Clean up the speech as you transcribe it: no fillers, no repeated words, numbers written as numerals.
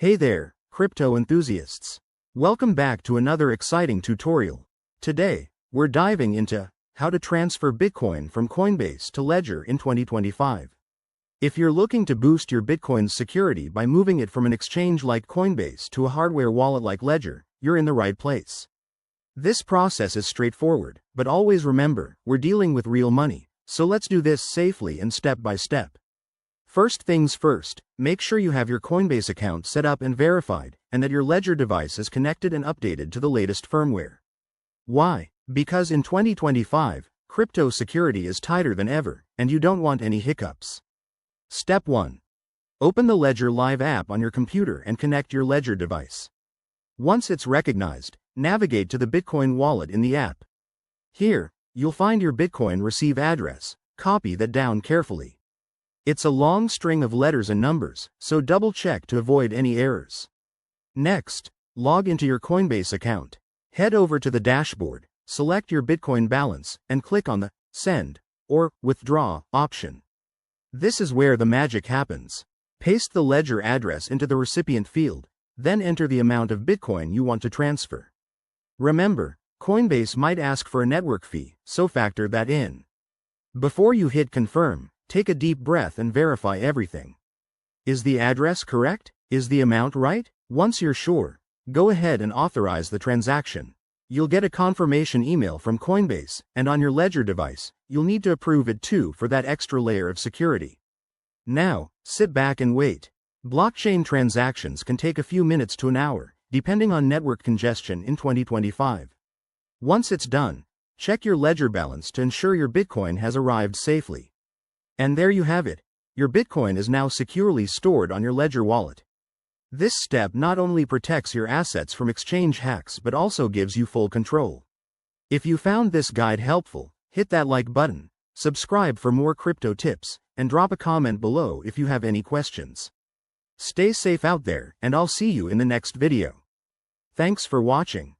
Hey there, crypto enthusiasts. Welcome back to another exciting tutorial. Today, we're diving into how to transfer Bitcoin from Coinbase to Ledger in 2025. If you're looking to boost your Bitcoin's security by moving it from an exchange like Coinbase to a hardware wallet like Ledger, you're in the right place. This process is straightforward, but always remember, we're dealing with real money, so let's do this safely and step by step. First things first, make sure you have your Coinbase account set up and verified, and that your Ledger device is connected and updated to the latest firmware. Why? Because in 2025, crypto security is tighter than ever, and you don't want any hiccups. Step 1. Open the Ledger Live app on your computer and connect your Ledger device. Once it's recognized, navigate to the Bitcoin wallet in the app. Here, you'll find your Bitcoin receive address. Copy that down carefully. It's a long string of letters and numbers, so double-check to avoid any errors. Next, log into your Coinbase account. Head over to the dashboard, select your Bitcoin balance, and click on the Send or Withdraw option. This is where the magic happens. Paste the Ledger address into the recipient field, then enter the amount of Bitcoin you want to transfer. Remember, Coinbase might ask for a network fee, so factor that in. Before you hit Confirm, take a deep breath and verify everything. Is the address correct? Is the amount right? Once you're sure, go ahead and authorize the transaction. You'll get a confirmation email from Coinbase, and on your Ledger device, you'll need to approve it too for that extra layer of security. Now, sit back and wait. Blockchain transactions can take a few minutes to an hour, depending on network congestion in 2025. Once it's done, check your Ledger balance to ensure your Bitcoin has arrived safely. And there you have it. Your Bitcoin is now securely stored on your Ledger wallet. This step not only protects your assets from exchange hacks but also gives you full control. If you found this guide helpful, hit that like button, subscribe for more crypto tips, and drop a comment below if you have any questions. Stay safe out there, and I'll see you in the next video. Thanks for watching.